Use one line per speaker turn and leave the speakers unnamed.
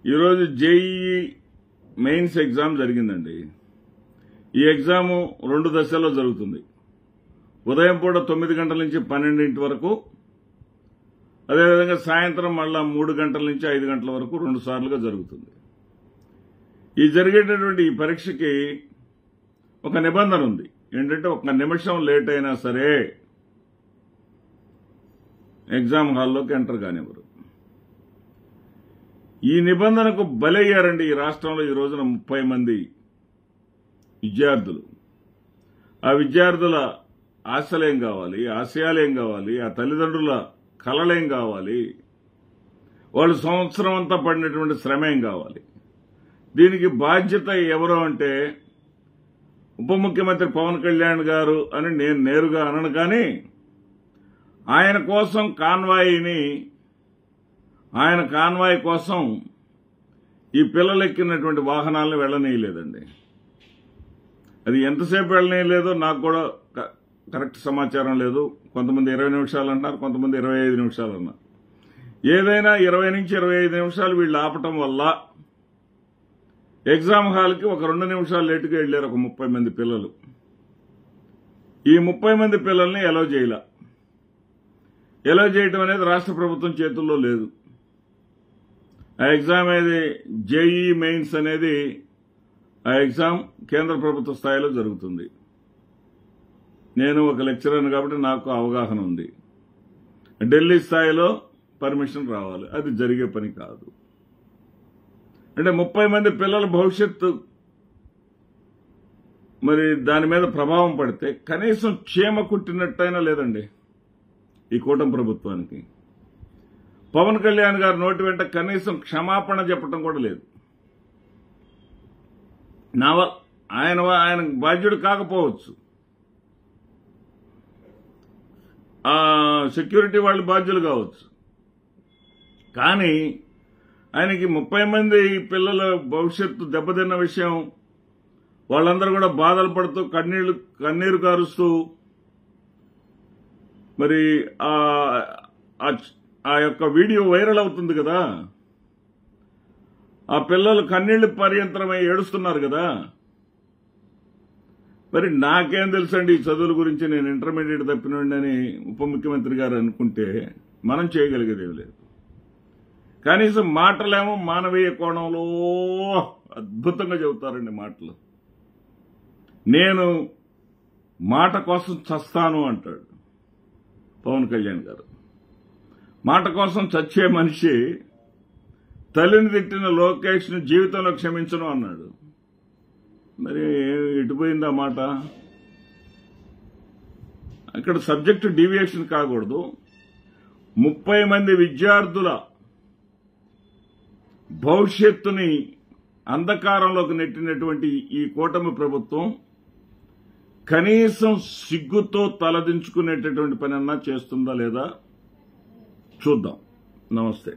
ఈరోజు JEE mains exam జరిగిందండి. ఈ ఎగ్జామ్ 2 దశల్లో జరుగుతుంది. ఉదయం పూట 9 గంటల నుంచి 12 వరకు, అదేవిధంగా సాయంత్రం మళ్ళా 3 గంటల నుంచి 5 గంటల వరకు 2 సార్లుగా జరుగుతుంది. ఈ జరిగేటటువంటి ఈ పరీక్షకి ఒక నిబంధన ఉంది. ఏంటంటే 1 నిమిషం లేట్ అయినా సరే ఎగ్జామ్ హాల్లోకి ఎంటర్ కానివ్వరు. ఈ నిబంధనకు బలయ్యారండి ఈ రాష్ట్రంలో ఈ రోజున 30 మంది విద్యార్థులు. ఆ విద్యార్థుల ఆశలేం కావాలి, ఆశయాలేం కావాలి, ఆ తల్లిదండ్రుల కలలేం కావాలి, వాళ్ళు సంవత్సరం అంతా పడినటువంటి శ్రమేం కావాలి. దీనికి బాధ్యత ఎవరు అంటే ఉప ముఖ్యమంత్రి పవన్ కళ్యాణ్ గారు అని నేను నేరుగా అనను, కానీ ఆయన కోసం ఆయన కాన్వాయ్ కోసం ఈ పిల్లలెక్కినటువంటి వాహనాలను వెళ్లనీయలేదండి. అది ఎంతసేపు వెళ్లనీయలేదో నాకు కూడా కరెక్ట్ సమాచారం లేదు. కొంతమంది 20 నిమిషాలు అంటారు, కొంతమంది 25 నిమిషాలు అన్నారు. ఏదైనా 20 నుంచి 25 నిమిషాలు వీళ్ళు ఆపటం వల్ల ఎగ్జామ్ హాల్కి ఒక 2 నిమిషాలు లేటుగా వెళ్లారు ఒక 30 మంది పిల్లలు. ఈ 30 మంది పిల్లల్ని ఎలో చేయటం అనేది రాష్ట్ర ప్రభుత్వం చేతుల్లో లేదు. ఆ ఎగ్జామ్ అనేది జేఈఈ మెయిన్స్ అనేది ఆ ఎగ్జామ్ కేంద్ర ప్రభుత్వ స్థాయిలో జరుగుతుంది. నేను ఒక లెక్చరర్ కాబట్టి నాకు అవగాహన ఉంది. ఢిల్లీ స్థాయిలో పర్మిషన్ రావాలి, అది జరిగే పని కాదు. అంటే 30 మంది పిల్లల భవిష్యత్తు మరి దాని మీద ప్రభావం పడితే కనీసం చీమ కుట్టినట్టయినా లేదండి ఈ కూటమి ప్రభుత్వానికి. పవన్ కళ్యాణ్ గారి నోటి వెంట కనీసం క్షమాపణ చెప్పడం కూడా లేదు. ఆయన బాధ్యుడు కాకపోవచ్చు, ఆ సెక్యూరిటీ వాళ్ళు బాధ్యులు కావచ్చు, కానీ ఆయనకి 30 మంది పిల్లల భవిష్యత్తు దెబ్బతిన్న విషయం వాళ్ళందరూ కూడా బాధలు పడుతూ కన్నీరు కారుస్తూ మరి ఆ యొక్క వీడియో వైరల్ అవుతుంది కదా. ఆ పిల్లలు కన్నీళ్లు పర్యంతరమై ఏడుస్తున్నారు కదా. మరి నాకేం తెలుసండి ఈ చదువుల గురించి, నేను ఇంటర్మీడియట్ తప్పినండి అని ఉప ముఖ్యమంత్రి గారు అనుకుంటే మనం చేయగలిగేది ఏమి లేదు. కనీసం మాటలేమో మానవీయ కోణంలో అద్భుతంగా చెబుతారండి మాటలు. నేను మాట కోసం చస్తాను అంటాడు పవన్ కళ్యాణ్ గారు. మాట కోసం చచ్చే మనిషి తల్లిని తిట్టిన లోకేష్ ను జీవితంలో క్షమించను అన్నాడు. మరి ఎటుపోయింది ఆ మాట? అక్కడ సబ్జెక్టు డీవియేషన్ కాకూడదు. 30 మంది విద్యార్థుల భవిష్యత్తుని అంధకారంలోకి నెట్టినటువంటి ఈ కూటమి ప్రభుత్వం కనీసం సిగ్గుతో తలదించుకునేటటువంటి పని అన్నా చేస్తుందా లేదా చూద్దాం. నమస్తే.